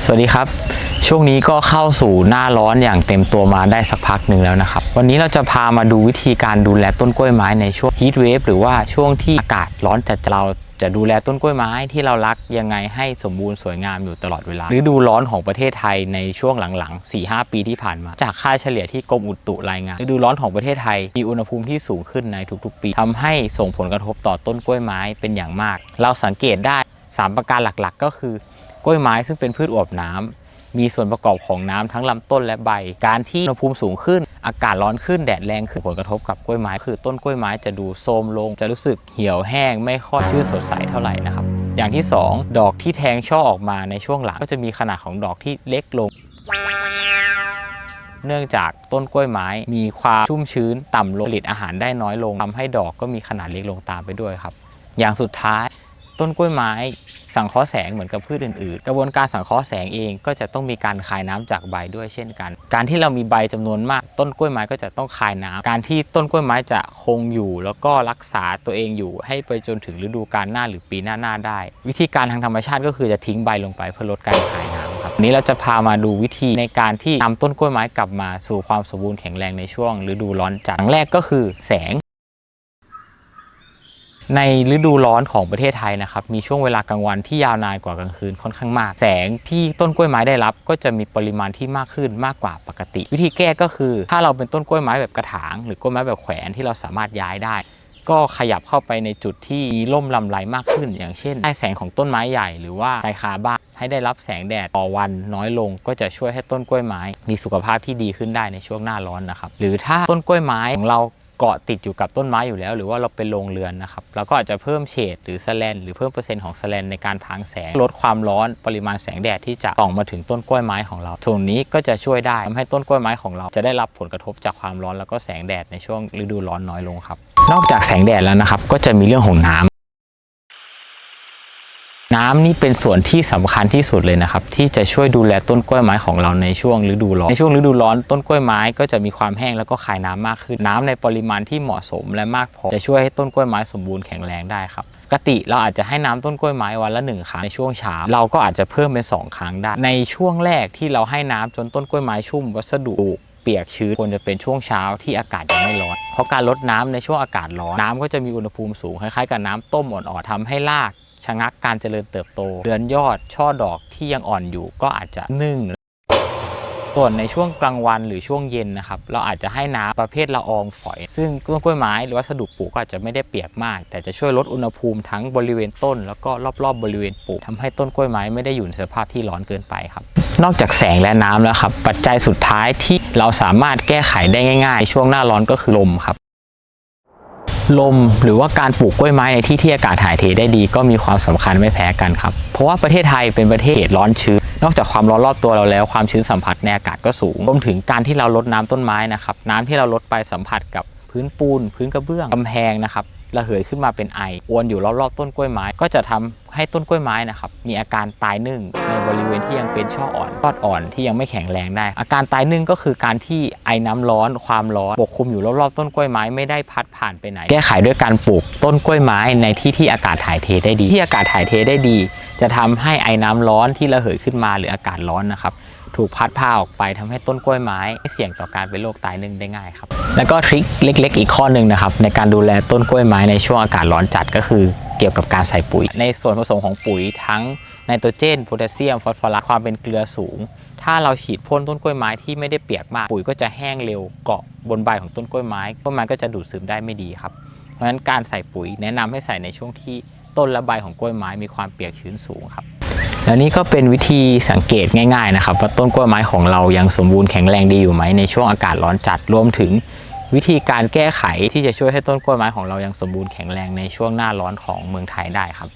สวัสดีครับช่วงนี้ก็เข้าสู่หน้าร้อนอย่างเต็มตัวมาได้สักพักหนึ่งแล้วนะครับวันนี้เราจะพามาดูวิธีการดูแลต้นกล้วยไม้ในช่วงฮีทเวฟหรือว่าช่วงที่อากาศร้อนจัดเราจะดูแลต้นกล้วยไม้ที่เรารักยังไงให้สมบูรณ์สวยงามอยู่ตลอดเวลาฤดูร้อนของประเทศไทยในช่วงหลังๆ 4-5 ปีที่ผ่านมาจากค่าเฉลี่ยที่กรมอุตุรายงานฤดูร้อนของประเทศไทยมีอุณหภูมิที่สูงขึ้นในทุกๆปีทำให้ส่งผลกระทบต่อต้นกล้วยไม้เป็นอย่างมากเราสังเกตได้3ประการหลักๆก็คือกล้วยไม้ซึ่งเป็นพืชอวบน้ำมีส่วนประกอบของน้ำทั้งลำต้นและใบการที่อุณหภูมิสูงขึ้นอากาศร้อนขึ้นแดดแรงขึ้นผลกระทบกับกล้วยไม้คือต้นกล้วยไม้จะดูโทรมลงจะรู้สึกเหี่ยวแห้งไม่ค่อยชื่นสดใสเท่าไหร่นะครับอย่างที่2ดอกที่แทงช่อออกมาในช่วงหลังก็จะมีขนาดของดอกที่เล็กลงเนื่องจากต้นกล้วยไม้มีความชุ่มชื้นต่ำลงผลิตอาหารได้น้อยลงทำให้ดอกก็มีขนาดเล็กลงตามไปด้วยครับอย่างสุดท้ายต้นกล้วยไม้สังเคราะห์แสงเหมือนกับพืชอื่นๆกระบวนการสังเคราะห์แสงเองก็จะต้องมีการคายน้ำจากใบด้วยเช่นกันการที่เรามีใบจำนวนมากต้นกล้วยไม้ก็จะต้องคายน้ำการที่ต้นกล้วยไม้จะคงอยู่แล้วก็รักษาตัวเองอยู่ให้ไปจนถึงฤดูกาลหน้าหรือปีหน้าได้วิธีการทางธรรมชาติก็คือจะทิ้งใบลงไปเพื่อลดการคายน้ำครับวันนี้เราจะพามาดูวิธีในการที่นำต้นกล้วยไม้กลับมาสู่ความสมบูรณ์แข็งแรงในช่วงฤดูร้อนจัดอย่างแรกก็คือแสงในฤดูร้อนของประเทศไทยนะครับมีช่วงเวลากลางวันที่ยาวนานกว่ากลางคืนค่อนข้างมากแสงที่ต้นกล้วยไม้ได้รับก็จะมีปริมาณที่มากขึ้นมากกว่าปกติวิธีแก้ก็คือถ้าเราเป็นต้นกล้วยไม้แบบกระถางหรือกล้วยไม้แบบแขวนที่เราสามารถย้ายได้ก็ขยับเข้าไปในจุดที่มีร่มลำไรมากขึ้นอย่างเช่นให้แสงของต้นไม้ใหญ่หรือว่าชายคาบ้านให้ได้รับแสงแดดต่อวันน้อยลงก็จะช่วยให้ต้นกล้วยไม้มีสุขภาพที่ดีขึ้นได้ในช่วงหน้าร้อนนะครับหรือถ้าต้นกล้วยไม้ของเราเกาะติดอยู่กับต้นไม้อยู่แล้วหรือว่าเราเป็นโรงเรือนนะครับเราก็อาจจะเพิ่มเฉดหรือแสแลนหรือเพิ่มเปอร์เซ็นต์ของแสแลนในการพรางแสงลดความร้อนปริมาณแสงแดดที่จะส่องมาถึงต้นกล้วยไม้ของเราส่วนนี้ก็จะช่วยได้ทำให้ต้นกล้วยไม้ของเราจะได้รับผลกระทบจากความร้อนแล้วก็แสงแดดในช่วงฤดูร้อนน้อยลงครับนอกจากแสงแดดแล้วนะครับก็จะมีเรื่องของน้ำนี่เป็นส่วนที่สำคัญที่สุดเลยนะครับที่จะช่วยดูแลต้นกล้วยไม้ของเราในช่วงฤดูร้อนต้นกล้วยไม้ก็จะมีความแห้งแล้วก็คายน้ำมากขึ้นน้ำในปริมาณที่เหมาะสมและมากพอจะช่วยให้ต้นกล้วยไม้สมบูรณ์แข็งแรงได้ครับปกติเราอาจจะให้น้ำต้นกล้วยไม้วันละ1 ครั้งในช่วงเช้าเราก็อาจจะเพิ่มเป็น2 ครั้งได้ในช่วงแรกที่เราให้น้ำจนต้นกล้วยไม้ชุ่มวัสดุเปียกชื้นควรจะเป็นช่วงเช้าที่อากาศยังไม่ร้อนเพราะการลดน้ำในช่วงอากาศร้อนน้ำก็จะมีอุณหภูมิสูงคล้ายๆกับน้ำต้มอ่อนๆทำให้รากชะงักการเจริญเติบโตเรือนยอดช่อดอกที่ยังอ่อนอยู่ก็อาจจะนึ่งส่วนในช่วงกลางวันหรือช่วงเย็นนะครับเราอาจจะให้น้ำประเภทละอองฝอยซึ่งต้นกล้วยไม้หรือวัสดุปลูกก็อาจจะไม่ได้เปียกมากแต่จะช่วยลดอุณหภูมิทั้งบริเวณต้นแล้วก็รอบๆบริเวณปลูกทำให้ต้นกล้วยไม้ไม่ได้อยู่ในสภาพที่ร้อนเกินไปครับนอกจากแสงและน้ำแล้วครับปัจจัยสุดท้ายที่เราสามารถแก้ไขได้ง่ายๆช่วงหน้าร้อนก็คือลมครับลมหรือว่าการปลูกกล้วยไม้ในที่อากาศถ่ายเทได้ดีก็มีความสำคัญไม่แพ้กันครับเพราะว่าประเทศไทยเป็นประเทศร้อนชื้นนอกจากความร้อนรอบตัวเราแล้วความชื้นสัมผัสในอากาศก็สูงรวมถึงการที่เราลดน้ำต้นไม้นะครับน้ำที่เราลดไปสัมผัสกับพื้นปูนพื้นกระเบื้องกำแพงนะครับระเหยขึ้นมาเป็นไออวนอยู่รอบๆต้นกล้วยไม้ก็จะทำให้ต้นกล้วยไม้นะครับมีอาการตายนึ่งในบริเวณที่ยังเป็นช่ออ่อนที่ยังไม่แข็งแรงได้อาการตายนึ่งก็คือการที่ไอน้ำร้อนความร้อนปกคลุมอยู่รอบๆต้นกล้วยไม้ไม่ได้พัดผ่านไปไหนแก้ไขด้วยการปลูกต้นกล้วยไม้ในที่อากาศถ่ายเทได้ดีที่อากาศถ่ายเทได้ดีจะทำให้ไอน้ำร้อนที่ระเหยขึ้นมาหรืออากาศร้อนนะครับถูกพัดพาออกไปทำให้ต้นกล้วยไม้เสี่ยงต่อการเป็นโรคตายนึ่งได้ง่ายครับแล้วก็ทริคเล็กๆอีกข้อหนึ่งนะครับในการดูแลต้นกล้วยไม้ในช่วงอากาศร้อนจัดก็คือเกี่ยวกับการใส่ปุ๋ยในส่วนผสมของปุ๋ยทั้งไนโตรเจนโพแทสเซียมฟอสฟอรัสความเป็นเกลือสูงถ้าเราฉีดพ่นต้นกล้วยไม้ที่ไม่ได้เปียกมากปุ๋ยก็จะแห้งเร็วเกาะบนใบของต้นกล้วยไม้ก็จะดูดซึมได้ไม่ดีครับเพราะฉะนั้นการใส่ปุ๋ยแนะนำให้ใส่ในช่วงที่ต้นและใบของกล้วยไม้มีความเปียกชื้นสูงครับและนี่ก็เป็นวิธีสังเกตง่ายๆนะครับว่าต้นกล้วยไม้ของเรายังสมบูรณ์แข็งแรงดีอยู่ไหมในช่วงอากาศร้อนจัดรวมถึงวิธีการแก้ไขที่จะช่วยให้ต้นกล้วยไม้ของเรายังสมบูรณ์แข็งแรงในช่วงหน้าร้อนของเมืองไทยได้ครับ